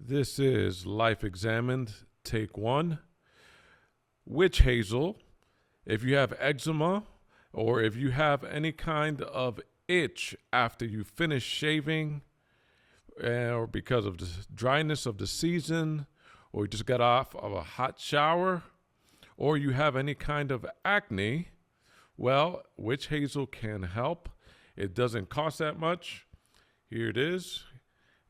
This is Life Examined, Take One. Witch hazel. If you have eczema or if you have any kind of itch after you finish shaving, or because of the dryness of the season, or you just got off of a hot shower, or you have any kind of acne, well, witch hazel can help. It doesn't cost that much. Here it is.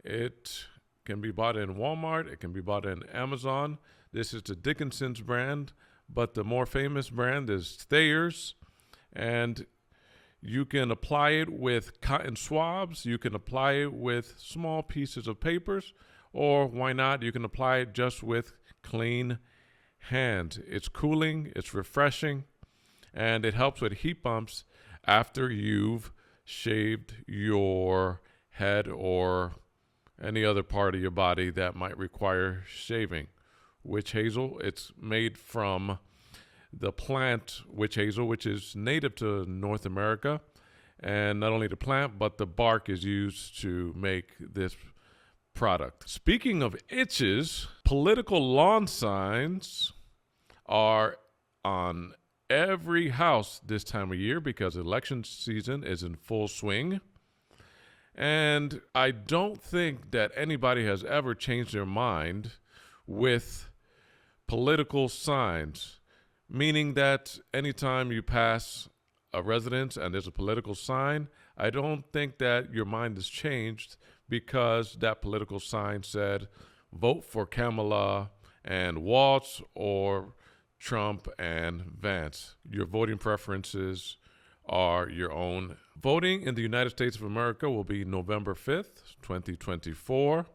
It can be bought in Walmart. It can be bought in Amazon. This is the Dickinson's brand, but the more famous brand is Thayer's. And you can apply it with cotton swabs. You can apply it with small pieces of papers, or why not? You can apply it just with clean hands. It's cooling, it's refreshing, and it helps with heat bumps after you've shaved your head or any other part of your body that might require shaving. Witch hazel, it's made from the plant witch hazel, which is native to North America. And not only the plant, but the bark is used to make this product. Speaking of itches, political lawn signs are on every house this time of year because election season is in full swing. And I don't think that anybody has ever changed their mind with political signs, meaning that anytime you pass a residence and there's a political sign, I don't think that your mind has changed because that political sign said, vote for Kamala and Walz or Trump and Vance. Your voting preferences are your own. Voting in the United States of America will be November 5th, 2024.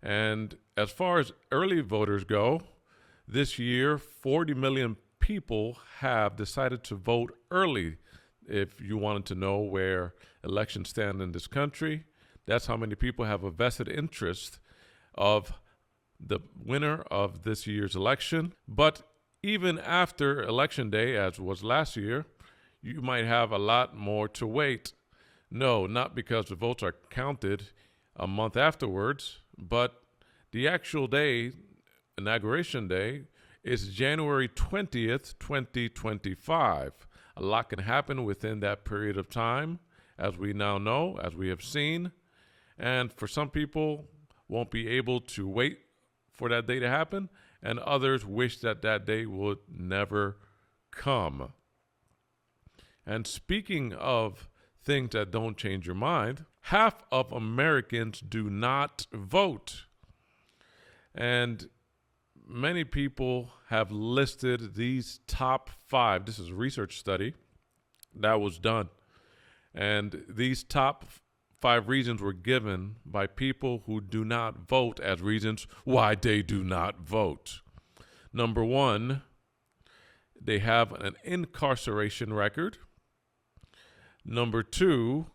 And as far as early voters go, this year, 40 million people have decided to vote early. If you wanted to know where elections stand in this country, that's how many people have a vested interest of the winner of this year's election. But even after Election Day, as was last year, you might have a lot more to wait. No, not because the votes are counted a month afterwards, but the actual day, Inauguration Day, is January 20th, 2025. A lot can happen within that period of time, as we now know, as we have seen. And for some people, won't be able to wait for that day to happen, and others wish that that day would never come. And speaking of things that don't change your mind, half of Americans do not vote. And many people have listed these top 5. This is a research study that was done. And these top 5 reasons were given by people who do not vote as reasons why they do not vote. Number 1, they have an incarceration record. Number 2,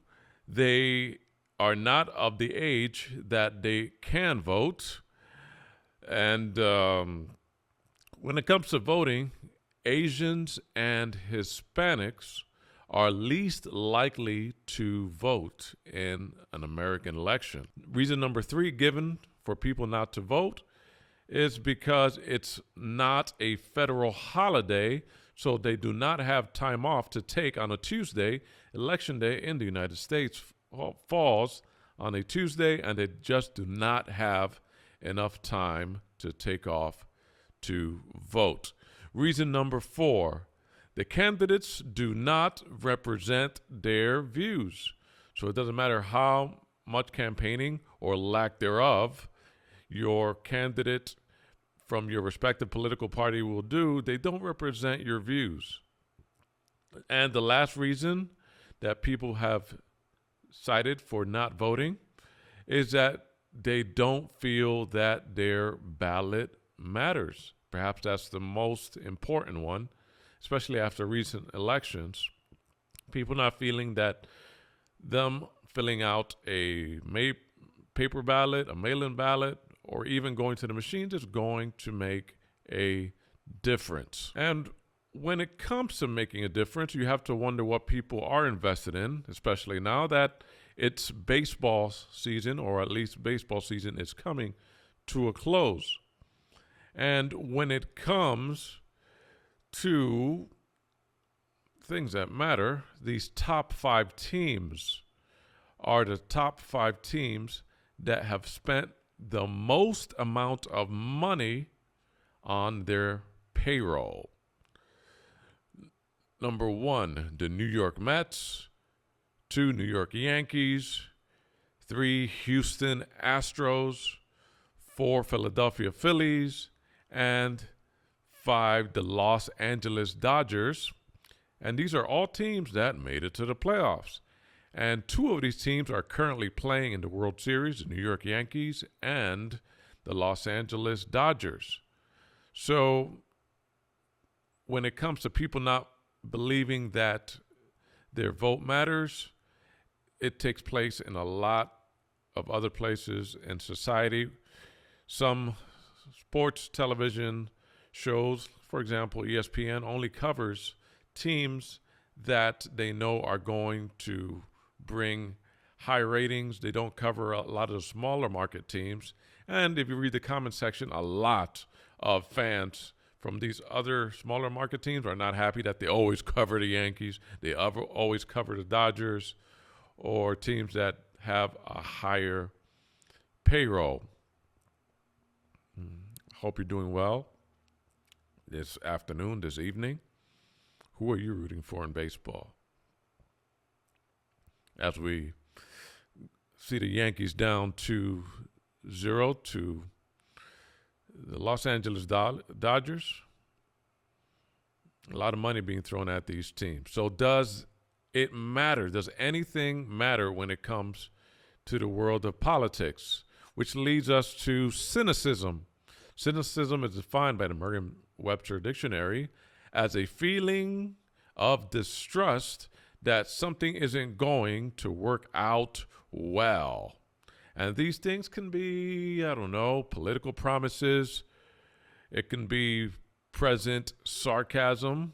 they are not of the age that they can vote. And when it comes to voting, Asians and Hispanics are least likely to vote in an American election. Reason number 3 given for people not to vote is because it's not a federal holiday, so they do not have time off to take on a Tuesday. Election Day in the United States falls on a Tuesday, and they just do not have enough time to take off to vote. Reason number 4, the candidates do not represent their views. So it doesn't matter how much campaigning or lack thereof your candidate from your respective political party will do, they don't represent your views. And the last reason that people have cited for not voting is that they don't feel that their ballot matters. Perhaps that's the most important one, especially after recent elections. People not feeling that them filling out a paper ballot, a mail-in ballot, or even going to the machines is going to make a difference. And when it comes to making a difference, you have to wonder what people are invested in, especially now that it's baseball season, or at least baseball season is coming to a close. And when it comes to things that matter, these top 5 teams are the top 5 teams that have spent the most amount of money on their payroll. Number 1, the New York Mets. 2, New York Yankees. 3, Houston Astros. 4, Philadelphia Phillies. And 5, the Los Angeles Dodgers. And these are all teams that made it to the playoffs. And 2 of these teams are currently playing in the World Series, the New York Yankees and the Los Angeles Dodgers. So when it comes to people not believing that their vote matters, it takes place in a lot of other places in society. Some sports television shows, for example, ESPN, only covers teams that they know are going to bring high ratings. They don't cover a lot of the smaller market teams. And if you read the comment section, a lot of fans from these other smaller market teams are not happy that they always cover the Yankees. They always cover the Dodgers or teams that have a higher payroll. Hope you're doing well this afternoon, this evening. Who are you rooting for in baseball? As we see the Yankees down 2-0 to the Los Angeles Dodgers. A lot of money being thrown at these teams. So does it matter? Does anything matter when it comes to the world of politics? Which leads us to cynicism. Cynicism is defined by the Merriam-Webster Dictionary as a feeling of distrust that something isn't going to work out well. And these things can be, political promises. It can be present sarcasm.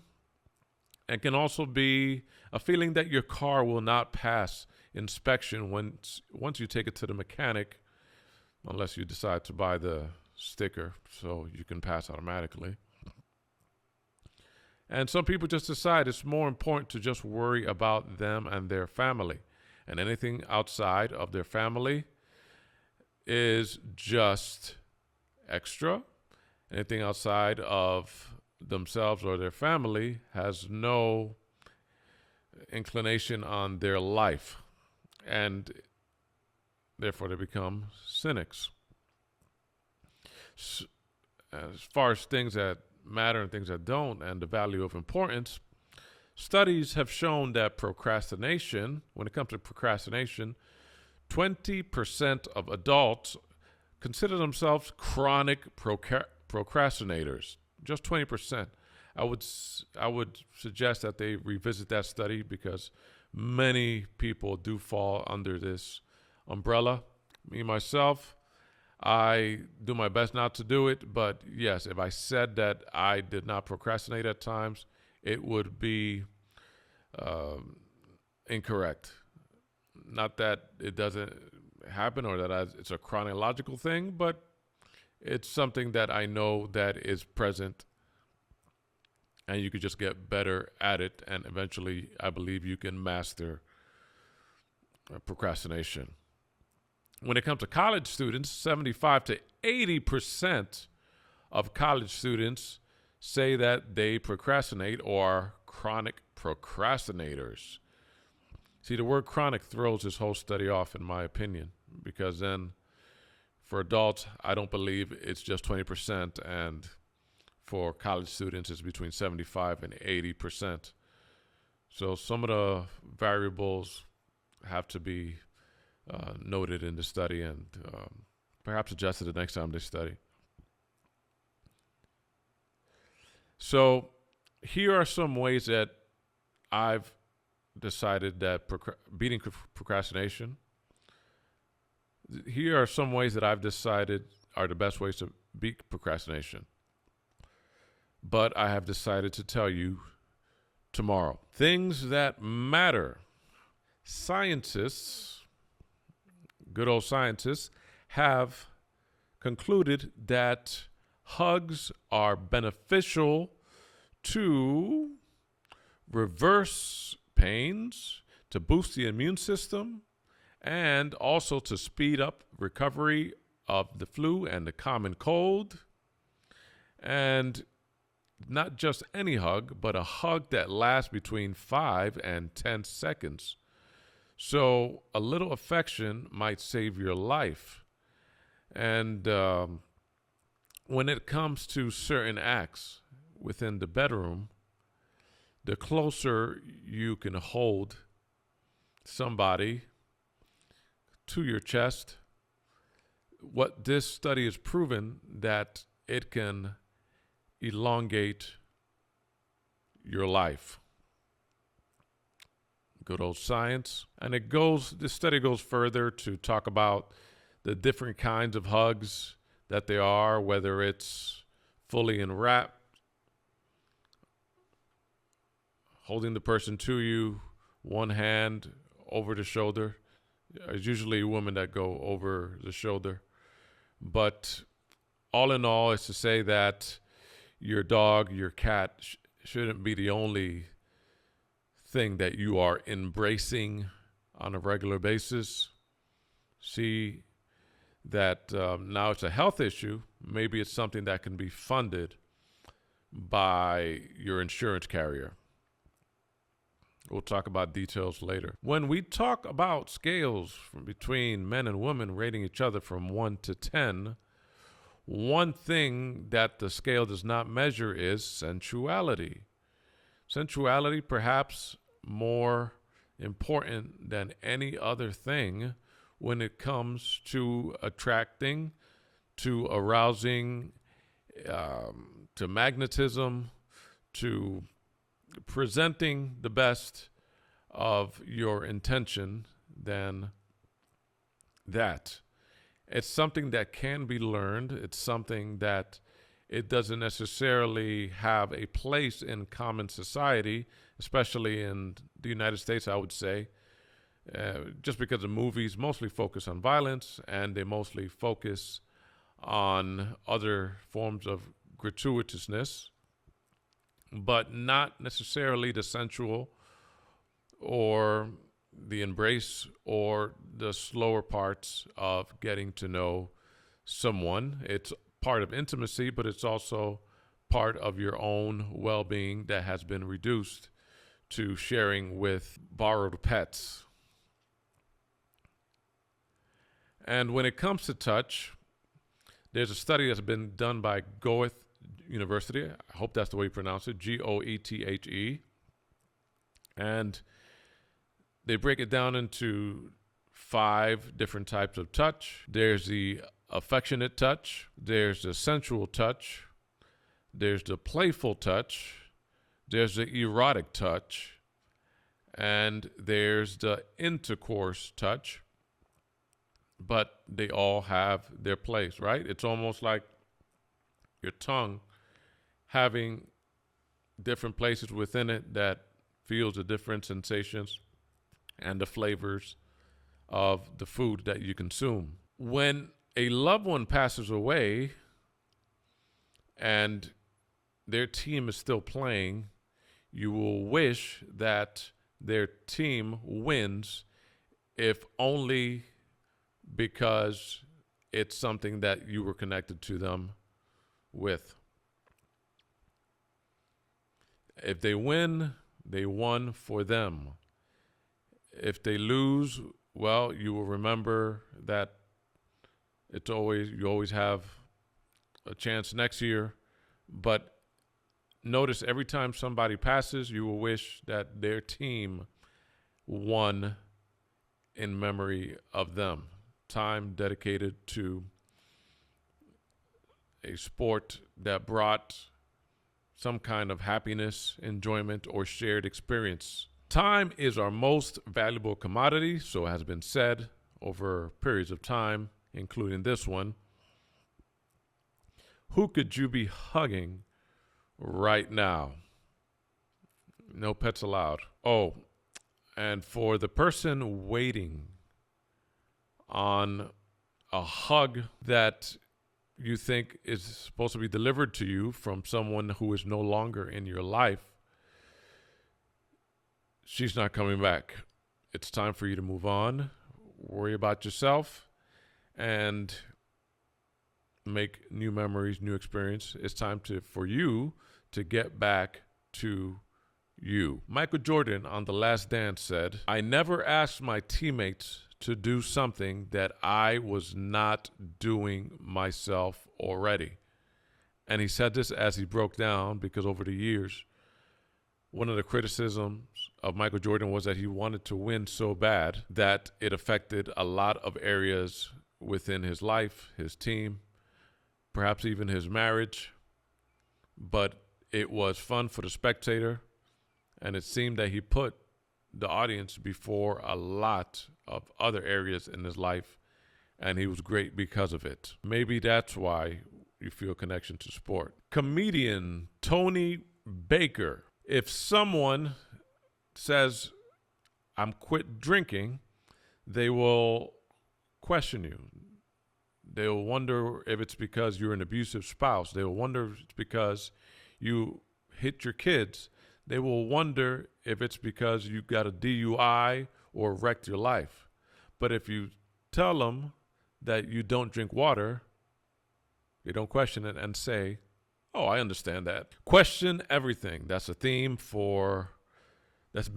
It can also be a feeling that your car will not pass inspection once you take it to the mechanic, unless you decide to buy the sticker so you can pass automatically. And some people just decide it's more important to just worry about them and their family. And anything outside of their family is just extra. Anything outside of themselves or their family has no inclination on their life. And therefore they become cynics. As far as things that matter and things that don't, and the value of importance, studies have shown that when it comes to procrastination, 20% of adults consider themselves chronic procrastinators. Just 20%. I would suggest that they revisit that study because many people do fall under this umbrella. Me, myself, I do my best not to do it, but yes, if I said that I did not procrastinate at times, it would be incorrect. Not that it doesn't happen or that it's a chronological thing, but it's something that I know that is present, and you could just get better at it, and eventually I believe you can master procrastination. When it comes to college students, 75 to 80% of college students say that they procrastinate or are chronic procrastinators. See, the word chronic throws this whole study off, in my opinion, because then for adults, I don't believe it's just 20%, and for college students, it's between 75 and 80%. So some of the variables have to be noted in the study and perhaps adjusted the next time they study. So here are some ways that I've decided that beating procrastination. Here are some ways that I've decided are the best ways to beat procrastination. But I have decided to tell you tomorrow. Things that matter. Scientists, good old scientists, have concluded that hugs are beneficial to reverse pains, to boost the immune system, and also to speed up recovery of the flu and the common cold. And not just any hug, but a hug that lasts between 5 and 10 seconds. So a little affection might save your life. And when it comes to certain acts within the bedroom, the closer you can hold somebody to your chest, what this study has proven that it can elongate your life. Good old science. And this study goes further to talk about the different kinds of hugs that there are, whether it's fully enwrapped, holding the person to you, one hand over the shoulder. It's usually women that go over the shoulder. But all in all, it's to say that your dog, your cat shouldn't be the only thing that you are embracing on a regular basis. See that now it's a health issue. Maybe it's something that can be funded by your insurance carrier. We'll talk about details later. When we talk about scales from between men and women rating each other from 1 to 10, one thing that the scale does not measure is sensuality. Sensuality, perhaps more important than any other thing when it comes to attracting, to arousing, to magnetism, to presenting the best of your intention than that. It's something that can be learned. It's something that it doesn't necessarily have a place in common society, especially in the United States, I would say, just because the movies mostly focus on violence and they mostly focus on other forms of gratuitousness, but not necessarily the sensual or the embrace or the slower parts of getting to know someone. It's part of intimacy, but it's also part of your own well-being that has been reduced to sharing with borrowed pets. And when it comes to touch, there's a study that's been done by Goethe University. I hope that's the way you pronounce it, Goethe. And they break it down into 5 different types of touch. There's the affectionate touch. There's the sensual touch. There's the playful touch. There's the erotic touch. And there's the intercourse touch. But they all have their place, right? It's almost like your tongue having different places within it that feels the different sensations and the flavors of the food that you consume. When a loved one passes away and their team is still playing, you will wish that their team wins, if only because it's something that you were connected to them with. If they win, they won for them. If they lose, well, you will remember that you always have a chance next year. But notice every time somebody passes, you will wish that their team won in memory of them. Time dedicated to a sport that brought some kind of happiness, enjoyment, or shared experience. Time is our most valuable commodity, so it has been said over periods of time, including this one. Who could you be hugging right now? No pets allowed. Oh, and for the person waiting on a hug that you think is supposed to be delivered to you from someone who is no longer in your life, she's not coming back. It's time for you to move on, worry about yourself, and make new memories, new experience. It's time for you to get back to you. Michael Jordan on The Last Dance said, "I never asked my teammates to do something that I was not doing myself already." And he said this as he broke down because over the years, one of the criticisms of Michael Jordan was that he wanted to win so bad that it affected a lot of areas within his life, his team, perhaps even his marriage. But it was fun for the spectator, and it seemed that he put the audience before a lot of other areas in his life, and he was great because of it. Maybe that's why you feel a connection to sport. Comedian Tony Baker. If someone says, "I'm quit drinking," they will question you. They'll wonder if it's because you're an abusive spouse. They will wonder if it's because you hit your kids. They will wonder if it's because you got a DUI or wrecked your life. But if you tell them that you don't drink water, they don't question it and say, "Oh, I understand that." Question everything. That's been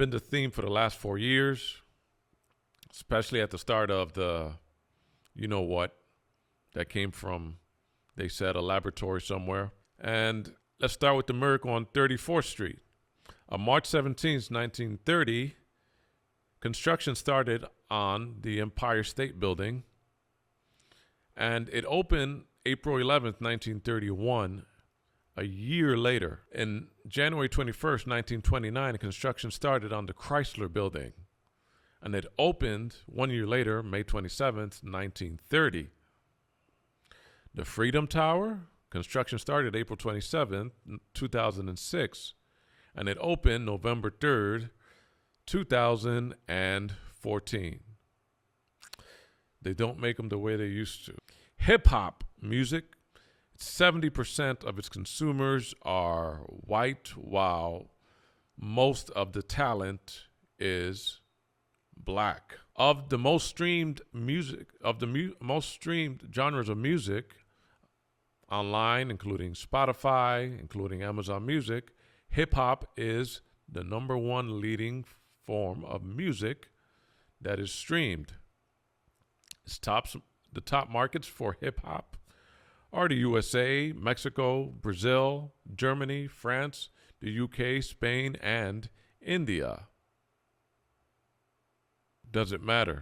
the theme for the last 4 years, especially at the start of the, you know what, that came from, they said, a laboratory somewhere. And let's start with the miracle on 34th Street. On March 17th, 1930, construction started on the Empire State Building, and it opened April 11th, 1931, a year later. In January 21st, 1929, construction started on the Chrysler Building, and it opened 1 year later, May 27th, 1930. The Freedom Tower, construction started April 27th, 2006, and it opened November 3rd, 2014. They don't make them the way they used to. Hip-hop music, 70% of its consumers are white, while most of the talent is black. Of the most streamed music, most streamed genres of music online, including Spotify, including Amazon Music, hip-hop is the number one leading form of music that is streamed. The top markets for hip-hop are the USA, Mexico, Brazil, Germany, France, the UK, Spain, and India. Does it matter?